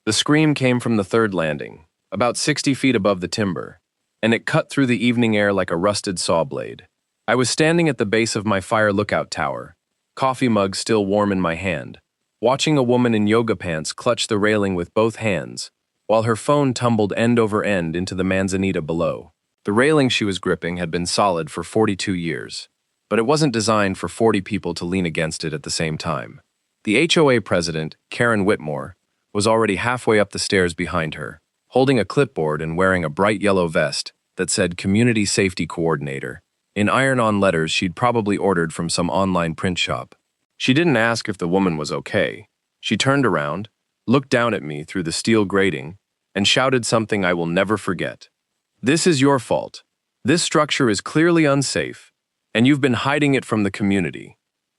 The scream came from the third landing, about 60 feet above the timber, and it cut through the evening air like a rusted saw blade. I was standing at the base of my fire lookout tower, coffee mug still warm in my hand, watching a woman in yoga pants clutch the railing with both hands, while her phone tumbled end over end into the manzanita below. The railing she was gripping had been solid for 42 years, but it wasn't designed for 40 people to lean against it at the same time. The HOA president, Karen Whitmore, was already halfway up the stairs behind her, holding a clipboard and wearing a bright yellow vest that said Community Safety Coordinator, in iron-on letters she'd probably ordered from some online print shop. She didn't ask if the woman was okay. She turned around, looked down at me through the steel grating, and shouted something I will never forget. "This is your fault. This structure is clearly unsafe, and you've been hiding it from the community."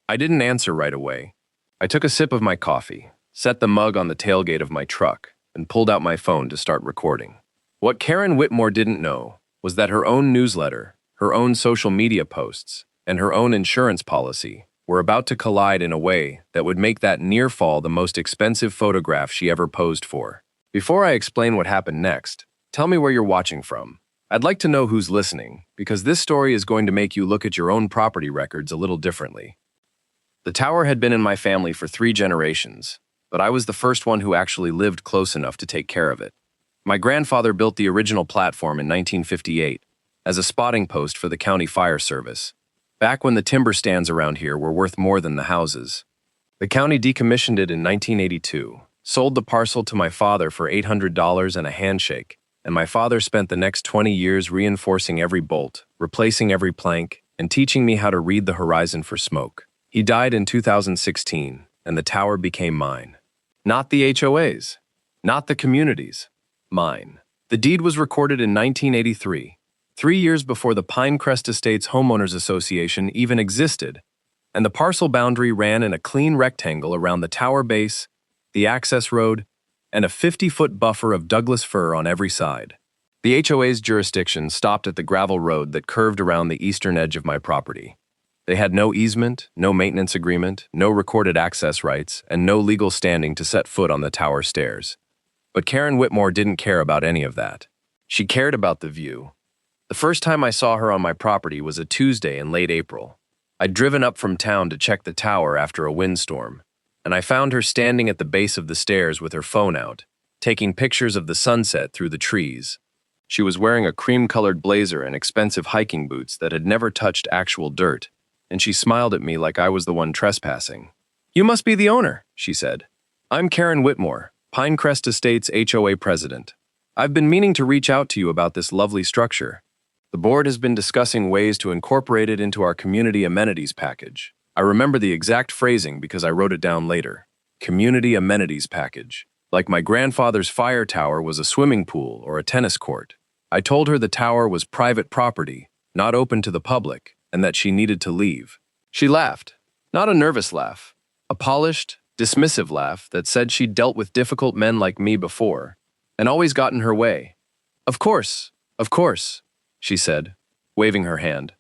I didn't answer right away. I took a sip of my coffee, set the mug on the tailgate of my truck, and pulled out my phone to start recording. What Karen Whitmore didn't know was that her own newsletter, her own social media posts, and her own insurance policy were about to collide in a way that would make that near fall the most expensive photograph she ever posed for. Before I explain what happened next, tell me where you're watching from. I'd like to know who's listening, because this story is going to make you look at your own property records a little differently. The tower had been in my family for 3 generations, but I was the first one who actually lived close enough to take care of it. My grandfather built the original platform in 1958 as a spotting post for the county fire service, back when the timber stands around here were worth more than the houses. The county decommissioned it in 1982, sold the parcel to my father for $800 and a handshake, and my father spent the next 20 years reinforcing every bolt, replacing every plank, and teaching me how to read the horizon for smoke. He died in 2016, and the tower became mine. Not the HOA's, not the community's, mine. The deed was recorded in 1983, 3 years before the Pinecrest Estates Homeowners Association even existed, and the parcel boundary ran in a clean rectangle around the tower base, the access road, and a 50-foot buffer of Douglas fir on every side. The HOA's jurisdiction stopped at the gravel road that curved around the eastern edge of my property. They had no easement, no maintenance agreement, no recorded access rights, and no legal standing to set foot on the tower stairs. But Karen Whitmore didn't care about any of that. She cared about the view. The first time I saw her on my property was a Tuesday in late April. I'd driven up from town to check the tower after a windstorm, and I found her standing at the base of the stairs with her phone out, taking pictures of the sunset through the trees. She was wearing a cream-colored blazer and expensive hiking boots that had never touched actual dirt, and she smiled at me like I was the one trespassing. "You must be the owner," she said. "I'm Karen Whitmore, Pinecrest Estates HOA president. I've been meaning to reach out to you about this lovely structure. The board has been discussing ways to incorporate it into our community amenities package." I remember the exact phrasing because I wrote it down later. Community amenities package. Like my grandfather's fire tower was a swimming pool or a tennis court. I told her the tower was private property, not open to the public, and that she needed to leave. She laughed. Not a nervous laugh. A polished, dismissive laugh that said she'd dealt with difficult men like me before, and always got in her way. Of course, she said, waving her hand.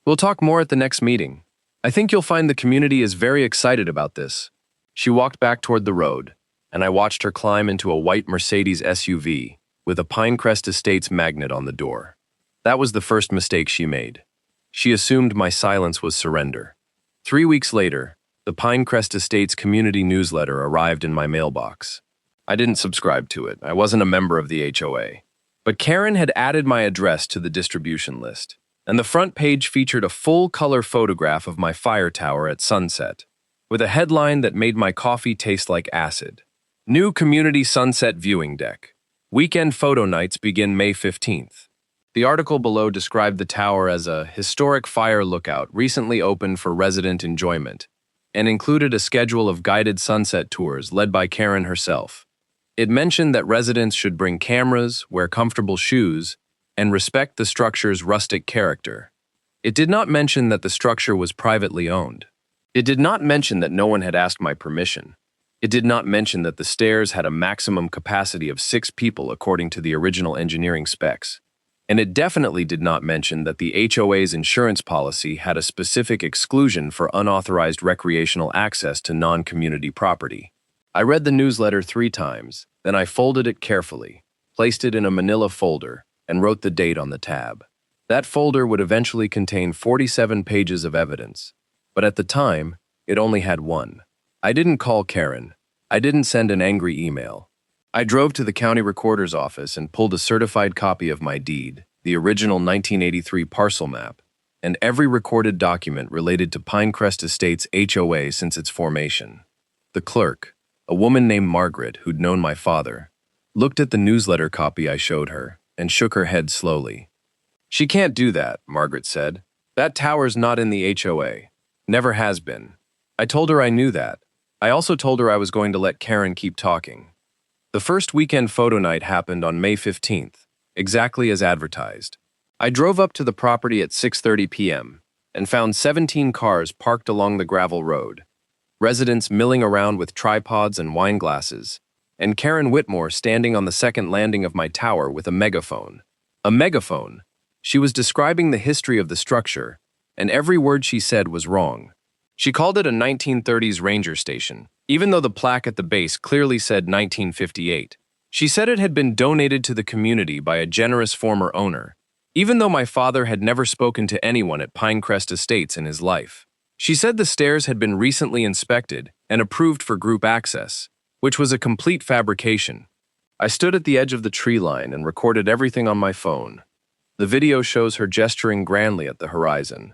"We'll talk more at the next meeting. I think you'll find the community is very excited about this." She walked back toward the road, and I watched her climb into a white Mercedes SUV with a Pinecrest Estates magnet on the door. That was the first mistake she made. She assumed my silence was surrender. 3 weeks later, the Pinecrest Estates community newsletter arrived in my mailbox. I didn't subscribe to it. I wasn't a member of the HOA. But Karen had added my address to the distribution list, and the front page featured a full-color photograph of my fire tower at sunset, with a headline that made my coffee taste like acid. "New Community Sunset Viewing Deck. Weekend photo nights begin May 15th. The article below described the tower as a historic fire lookout recently opened for resident enjoyment, and included a schedule of guided sunset tours led by Karen herself. It mentioned that residents should bring cameras, wear comfortable shoes, and respect the structure's rustic character. It did not mention that the structure was privately owned. It did not mention that no one had asked my permission. It did not mention that the stairs had a maximum capacity of 6 people according to the original engineering specs. And it definitely did not mention that the HOA's insurance policy had a specific exclusion for unauthorized recreational access to non-community property. I read the newsletter 3 times, then I folded it carefully, placed it in a manila folder, and wrote the date on the tab. That folder would eventually contain 47 pages of evidence, but at the time, it only had one. I didn't call Karen. I didn't send an angry email. I drove to the county recorder's office and pulled a certified copy of my deed, the original 1983 parcel map, and every recorded document related to Pinecrest Estates HOA since its formation. The clerk, a woman named Margaret who'd known my father, looked at the newsletter copy I showed her and shook her head slowly. "She can't do that," Margaret said. "That tower's not in the HOA. Never has been." I told her I knew that. I also told her I was going to let Karen keep talking. The first weekend photo night happened on May 15th, exactly as advertised. I drove up to the property at 6:30 p.m. and found 17 cars parked along the gravel road, residents milling around with tripods and wine glasses, and Karen Whitmore standing on the second landing of my tower with a megaphone. A megaphone! She was describing the history of the structure, and every word she said was wrong. She called it a 1930s ranger station, even though the plaque at the base clearly said 1958. She said it had been donated to the community by a generous former owner, even though my father had never spoken to anyone at Pinecrest Estates in his life. She said the stairs had been recently inspected and approved for group access, which was a complete fabrication. I stood at the edge of the tree line and recorded everything on my phone. The video shows her gesturing grandly at the horizon,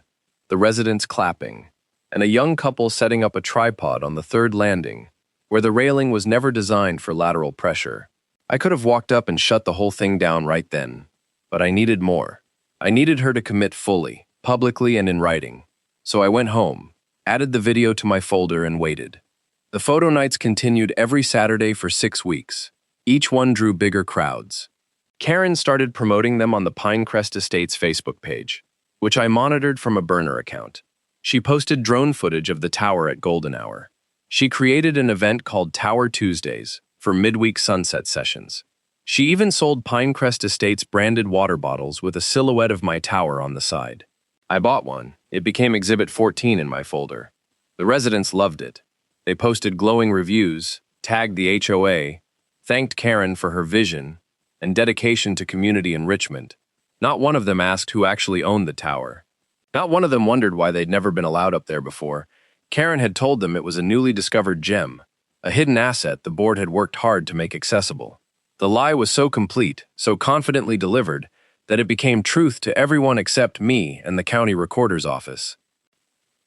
the residents clapping, and a young couple setting up a tripod on the third landing, where the railing was never designed for lateral pressure. I could have walked up and shut the whole thing down right then, but I needed more. I needed her to commit fully, publicly and in writing. So I went home, added the video to my folder, and waited. The photo nights continued every Saturday for 6 weeks. Each one drew bigger crowds. Karen started promoting them on the Pinecrest Estates Facebook page, which I monitored from a burner account. She posted drone footage of the tower at golden hour. She created an event called Tower Tuesdays for midweek sunset sessions. She even sold Pinecrest Estates branded water bottles with a silhouette of my tower on the side. I bought one. It became Exhibit 14 in my folder. The residents loved it. They posted glowing reviews, tagged the HOA, thanked Karen for her vision and dedication to community enrichment. Not one of them asked who actually owned the tower. Not one of them wondered why they'd never been allowed up there before. Karen had told them it was a newly discovered gem, a hidden asset the board had worked hard to make accessible. The lie was so complete, so confidently delivered, that it became truth to everyone except me and the county recorder's office.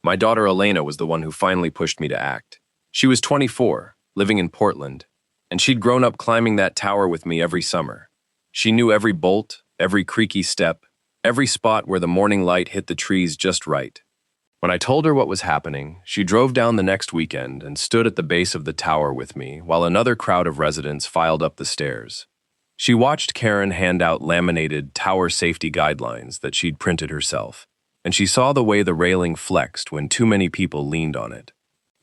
My daughter Elena was the one who finally pushed me to act. She was 24, living in Portland, and she'd grown up climbing that tower with me every summer. She knew every bolt, every creaky step, every spot where the morning light hit the trees just right. When I told her what was happening, she drove down the next weekend and stood at the base of the tower with me while another crowd of residents filed up the stairs. She watched Karen hand out laminated tower safety guidelines that she'd printed herself, and she saw the way the railing flexed when too many people leaned on it.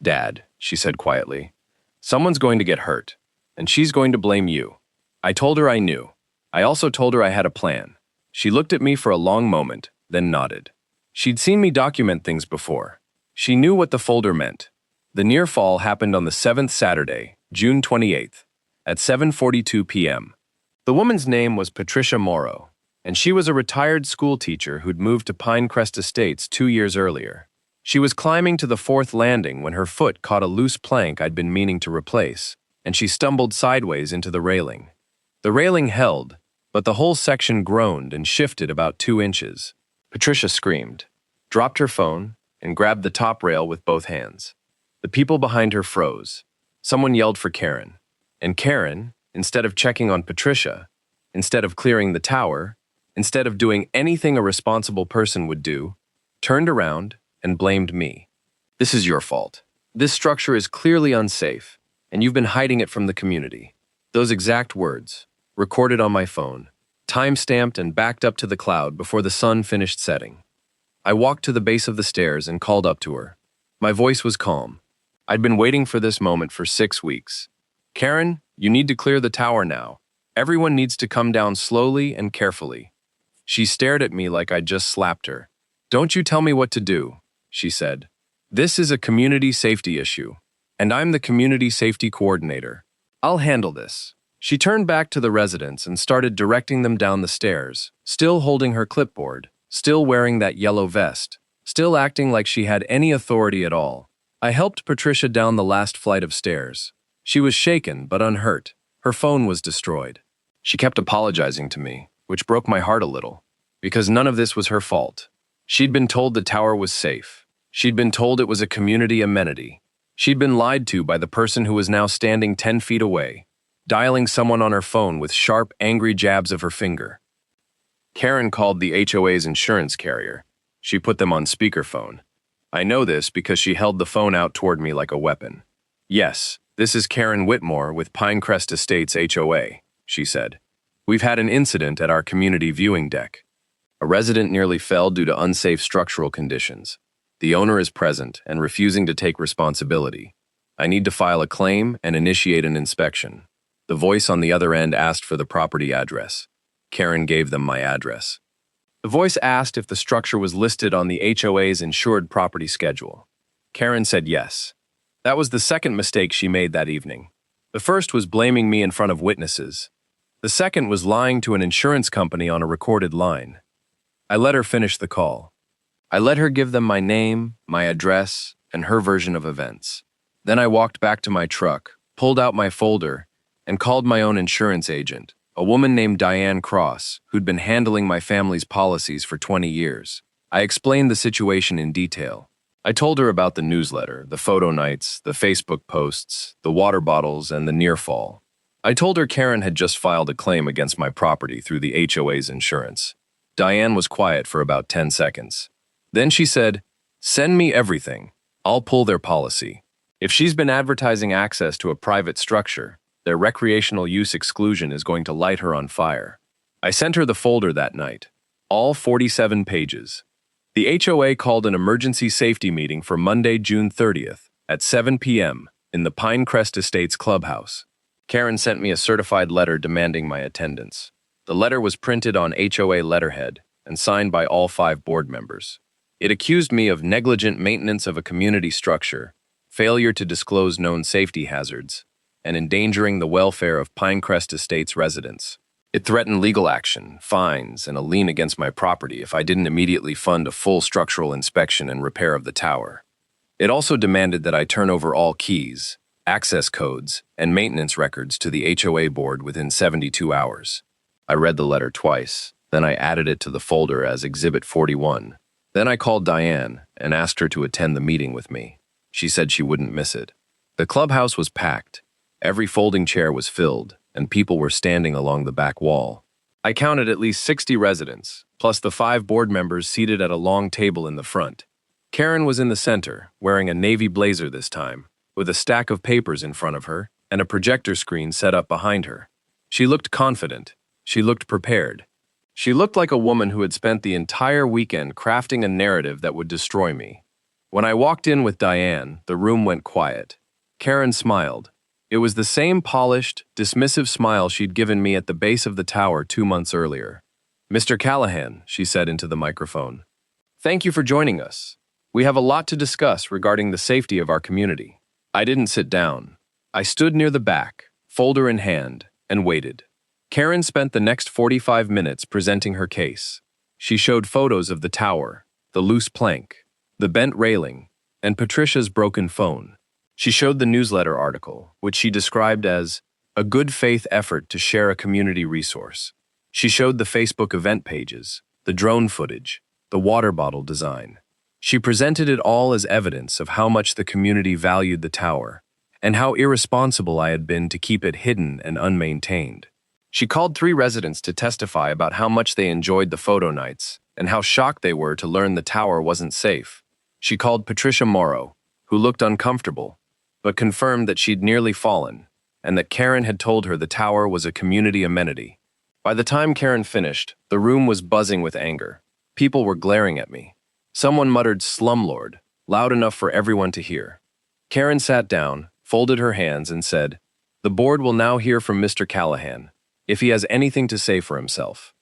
"Dad," she said quietly, "someone's going to get hurt, and she's going to blame you." I told her I knew. I also told her I had a plan. She looked at me for a long moment, then nodded. She'd seen me document things before. She knew what the folder meant. The near fall happened on the 7th Saturday, June 28th, at 7:42 p.m. The woman's name was Patricia Morrow, and she was a retired school teacher who'd moved to Pinecrest Estates 2 years earlier. She was climbing to the 4th landing when her foot caught a loose plank I'd been meaning to replace, and she stumbled sideways into the railing. The railing held, but the whole section groaned and shifted about 2 inches. Patricia screamed, dropped her phone, and grabbed the top rail with both hands. The people behind her froze. Someone yelled for Karen. And Karen, instead of checking on Patricia, instead of clearing the tower, instead of doing anything a responsible person would do, turned around and blamed me. "This is your fault. This structure is clearly unsafe, and you've been hiding it from the community." Those exact words, recorded on my phone, time-stamped and backed up to the cloud before the sun finished setting. I walked to the base of the stairs and called up to her. My voice was calm. I'd been waiting for this moment for 6 weeks. "Karen, you need to clear the tower now. Everyone needs to come down slowly and carefully." She stared at me like I'd just slapped her. "Don't you tell me what to do," she said. "This is a community safety issue. and I'm the community safety coordinator. I'll handle this. She turned back to the residents and started directing them down the stairs, still holding her clipboard, still wearing that yellow vest, still acting like she had any authority at all. I helped Patricia down the last flight of stairs. She was shaken but unhurt. Her phone was destroyed. She kept apologizing to me, which broke my heart a little, because none of this was her fault. She'd been told the tower was safe. She'd been told it was a community amenity. She'd been lied to by the person who was now standing 10 feet away, dialing someone on her phone with sharp, angry jabs of her finger. Karen called the HOA's insurance carrier. She put them on speakerphone. I know this because she held the phone out toward me like a weapon. "Yes, this is Karen Whitmore with Pinecrest Estates HOA," she said. "We've had an incident at our community viewing deck. A resident nearly fell due to unsafe structural conditions. The owner is present and refusing to take responsibility. I need to file a claim and initiate an inspection." The voice on the other end asked for the property address. Karen gave them my address. The voice asked if the structure was listed on the HOA's insured property schedule. Karen said yes. That was the second mistake she made that evening. The first was blaming me in front of witnesses. The second was lying to an insurance company on a recorded line. I let her finish the call. I let her give them my name, my address, and her version of events. Then I walked back to my truck, pulled out my folder, and called my own insurance agent, a woman named Diane Cross, who'd been handling my family's policies for 20 years. I explained the situation in detail. I told her about the newsletter, the photo nights, the Facebook posts, the water bottles, and the near fall. I told her Karen had just filed a claim against my property through the HOA's insurance. Diane was quiet for about 10 seconds. Then she said, "Send me everything. I'll pull their policy. If she's been advertising access to a private structure, their recreational use exclusion is going to light her on fire." I sent her the folder that night, all 47 pages. The HOA called an emergency safety meeting for Monday, June 30th at 7 p.m. in the Pinecrest Estates clubhouse. Karen sent me a certified letter demanding my attendance. The letter was printed on HOA letterhead and signed by all 5 board members. It accused me of negligent maintenance of a community structure, failure to disclose known safety hazards, and endangering the welfare of Pinecrest Estates residents. It threatened legal action, fines, and a lien against my property if I didn't immediately fund a full structural inspection and repair of the tower. It also demanded that I turn over all keys, access codes, and maintenance records to the HOA board within 72 hours. I read the letter twice, then I added it to the folder as Exhibit 41. Then I called Diane and asked her to attend the meeting with me. She said she wouldn't miss it. The clubhouse was packed. Every folding chair was filled, and people were standing along the back wall. I counted at least 60 residents, plus the 5 board members seated at a long table in the front. Karen was in the center, wearing a navy blazer this time, with a stack of papers in front of her and a projector screen set up behind her. She looked confident. She looked prepared. She looked like a woman who had spent the entire weekend crafting a narrative that would destroy me. When I walked in with Diane, the room went quiet. Karen smiled. It was the same polished, dismissive smile she'd given me at the base of the tower 2 months earlier. "Mr. Callahan," she said into the microphone, "thank you for joining us. We have a lot to discuss regarding the safety of our community." I didn't sit down. I stood near the back, folder in hand, and waited. Karen spent the next 45 minutes presenting her case. She showed photos of the tower, the loose plank, the bent railing, and Patricia's broken phone. She showed the newsletter article, which she described as a good faith effort to share a community resource. She showed the Facebook event pages, the drone footage, the water bottle design. She presented it all as evidence of how much the community valued the tower and how irresponsible I had been to keep it hidden and unmaintained. She called 3 residents to testify about how much they enjoyed the photo nights and how shocked they were to learn the tower wasn't safe. She called Patricia Morrow, who looked uncomfortable, but confirmed that she'd nearly fallen and that Karen had told her the tower was a community amenity. By the time Karen finished, the room was buzzing with anger. People were glaring at me. Someone muttered "slumlord," loud enough for everyone to hear. Karen sat down, folded her hands, and said, "The board will now hear from Mr. Callahan, if he has anything to say for himself."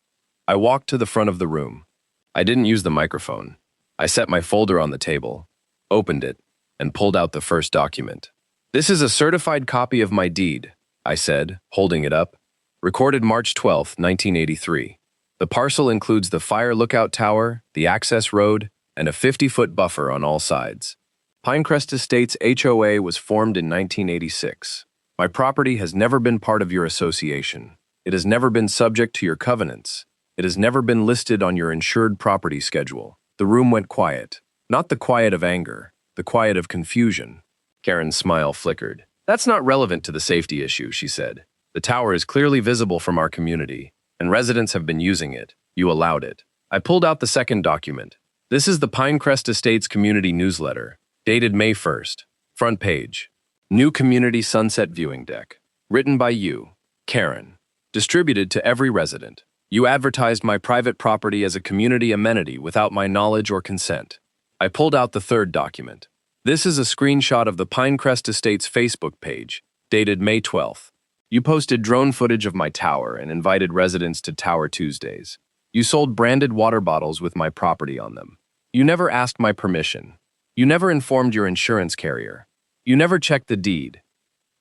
I walked to the front of the room. I didn't use the microphone. I set my folder on the table, opened it, and pulled out the first document. This is a certified copy of my deed, I said, holding it up. Recorded March 12, 1983. The parcel includes the fire lookout tower, the access road, and a 50-foot buffer on all sides. Pinecrest Estates HOA was formed in 1986. My property has never been part of your association. It has never been subject to your covenants. It has never been listed on your insured property schedule. The room went quiet. Not the quiet of anger, the quiet of confusion. Karen's smile flickered. That's not relevant to the safety issue, she said. The tower is clearly visible from our community, and residents have been using it. You allowed it. I pulled out the second document. This is the Pinecrest Estates Community Newsletter, dated May 1st. Front page. New Community Sunset Viewing Deck. Written by you, Karen. Distributed to every resident. You advertised my private property as a community amenity without my knowledge or consent. I pulled out the third document. This is a screenshot of the Pinecrest Estates Facebook page, dated May 12th. You posted drone footage of my tower and invited residents to Tower Tuesdays. You sold branded water bottles with my property on them. You never asked my permission. You never informed your insurance carrier. You never checked the deed.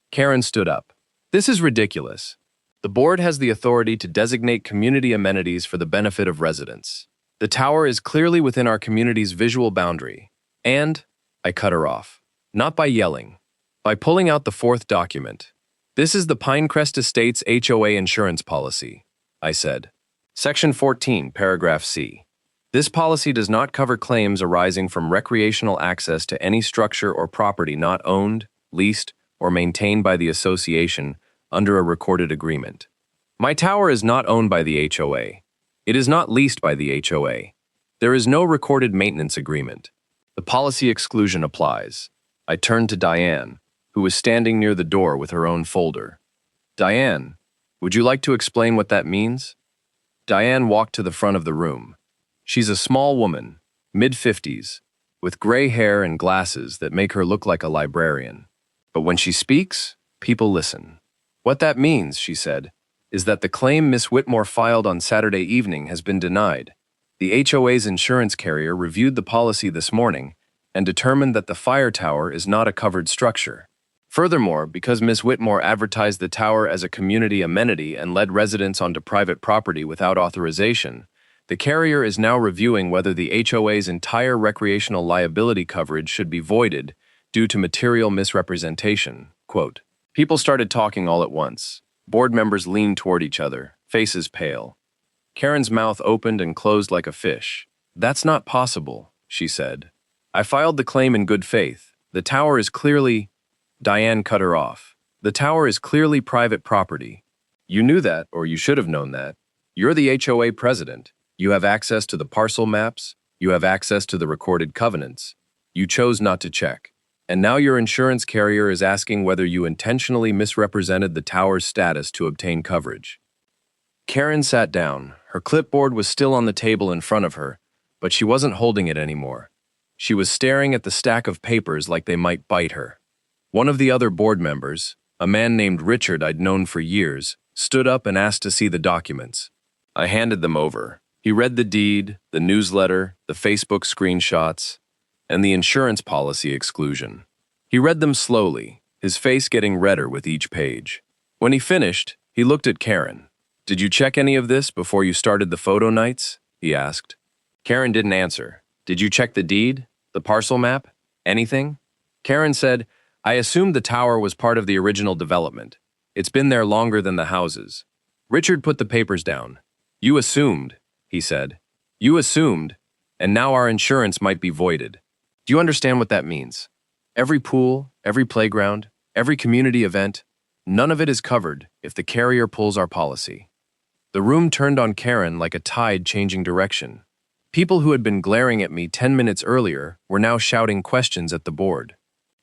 Karen stood up. This is ridiculous. The board has the authority to designate community amenities for the benefit of residents. The tower is clearly within our community's visual boundary. And I cut her off. Not by yelling. By pulling out the fourth document. This is the Pinecrest Estates HOA insurance policy, I said. Section 14, paragraph C. This policy does not cover claims arising from recreational access to any structure or property not owned, leased, or maintained by the association under a recorded agreement. My tower is not owned by the HOA. It is not leased by the HOA. There is no recorded maintenance agreement. The policy exclusion applies. I turned to Diane, who was standing near the door with her own folder. Diane, would you like to explain what that means? Diane walked to the front of the room. She's a small woman, mid-50s, with gray hair and glasses that make her look like a librarian. But when she speaks, people listen. What that means, she said, is that the claim Miss Whitmore filed on Saturday evening has been denied. The HOA's insurance carrier reviewed the policy this morning and determined that the fire tower is not a covered structure. Furthermore, because Miss Whitmore advertised the tower as a community amenity and led residents onto private property without authorization, the carrier is now reviewing whether the HOA's entire recreational liability coverage should be voided due to material misrepresentation. Quote, people started talking all at once. Board members leaned toward each other, faces pale. Karen's mouth opened and closed like a fish. That's not possible, she said. I filed the claim in good faith. The tower is clearly... Diane cut her off. The tower is clearly private property. You knew that, or you should have known that. You're the HOA president. You have access to the parcel maps. You have access to the recorded covenants. You chose not to check. And now your insurance carrier is asking whether you intentionally misrepresented the tower's status to obtain coverage. Karen sat down. Her clipboard was still on the table in front of her, but she wasn't holding it anymore. She was staring at the stack of papers like they might bite her. One of the other board members, a man named Richard I'd known for years, stood up and asked to see the documents. I handed them over. He read the deed, the newsletter, the Facebook screenshots, and the insurance policy exclusion. He read them slowly, his face getting redder with each page. When he finished, he looked at Karen. Did you check any of this before you started the photo nights? He asked. Karen didn't answer. Did you check the deed? The parcel map? Anything? Karen said, I assumed the tower was part of the original development. It's been there longer than the houses. Richard put the papers down. You assumed, he said. You assumed, and now our insurance might be voided. Do you understand what that means? Every pool, every playground, every community event, none of it is covered if the carrier pulls our policy. The room turned on Karen like a tide changing direction. People who had been glaring at me 10 minutes earlier were now shouting questions at the board.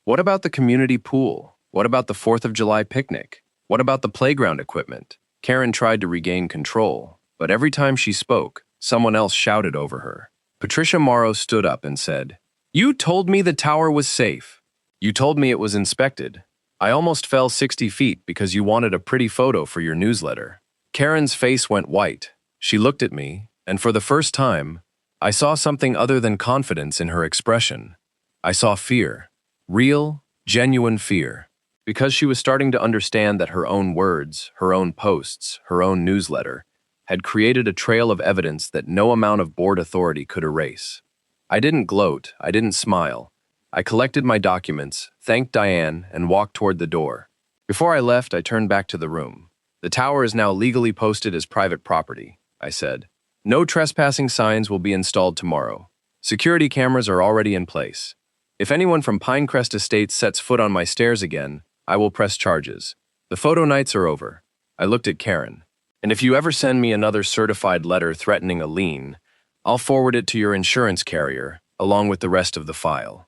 What about the community pool? What about the 4th of July picnic? What about the playground equipment? Karen tried to regain control, but every time she spoke, someone else shouted over her. Patricia Morrow stood up and said, You told me the tower was safe. You told me it was inspected. I almost fell 60 feet because you wanted a pretty photo for your newsletter. Karen's face went white. She looked at me, and for the first time, I saw something other than confidence in her expression. I saw fear. Real, genuine fear. because she was starting to understand that her own words, her own posts, her own newsletter had created a trail of evidence that no amount of board authority could erase. I didn't gloat, I didn't smile. I collected my documents, thanked Diane, and walked toward the door. Before I left, I turned back to the room. The tower is now legally posted as private property, I said. No trespassing signs will be installed tomorrow. Security cameras are already in place. If anyone from Pinecrest Estates sets foot on my stairs again, I will press charges. The photo nights are over. I looked at Karen. And if you ever send me another certified letter threatening a lien, I'll forward it to your insurance carrier, along with the rest of the file.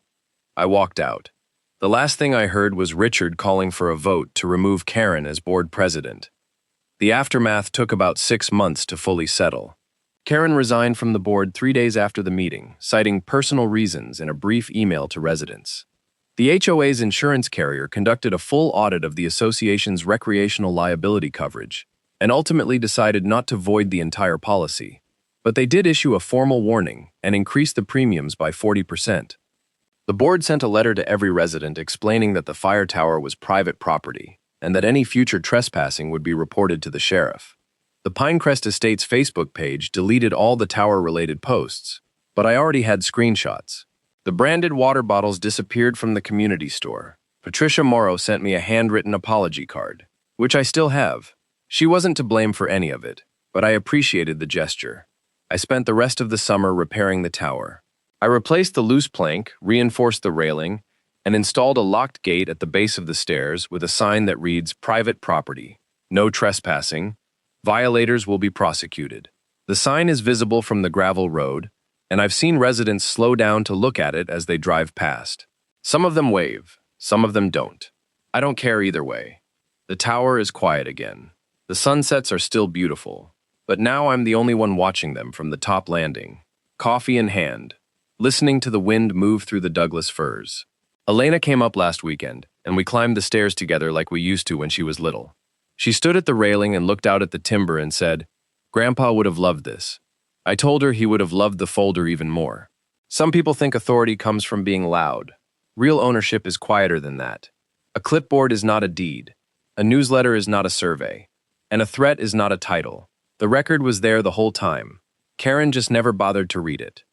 I walked out. The last thing I heard was Richard calling for a vote to remove Karen as board president. The aftermath took about 6 months to fully settle. Karen resigned from the board 3 days after the meeting, citing personal reasons in a brief email to residents. The HOA's insurance carrier conducted a full audit of the association's recreational liability coverage and ultimately decided not to void the entire policy. But they did issue a formal warning and increase the premiums by 40%. The board sent a letter to every resident explaining that the fire tower was private property and that any future trespassing would be reported to the sheriff. The Pinecrest Estates Facebook page deleted all the tower-related posts, but I already had screenshots. The branded water bottles disappeared from the community store. Patricia Morrow sent me a handwritten apology card, which I still have. She wasn't to blame for any of it, but I appreciated the gesture. I spent the rest of the summer repairing the tower. I replaced the loose plank, reinforced the railing, and installed a locked gate at the base of the stairs with a sign that reads "Private Property. No trespassing. Violators will be prosecuted." The sign is visible from the gravel road, and I've seen residents slow down to look at it as they drive past. Some of them wave, some of them don't. I don't care either way. The tower is quiet again. The sunsets are still beautiful, but now I'm the only one watching them from the top landing, coffee in hand, listening to the wind move through the Douglas firs. Elena came up last weekend, and we climbed the stairs together like we used to when she was little. She stood at the railing and looked out at the timber and said, "Grandpa would have loved this." I told her he would have loved the folder even more. Some people think authority comes from being loud. Real ownership is quieter than that. A clipboard is not a deed. A newsletter is not a survey. And a threat is not a title. The record was there the whole time. Karen just never bothered to read it.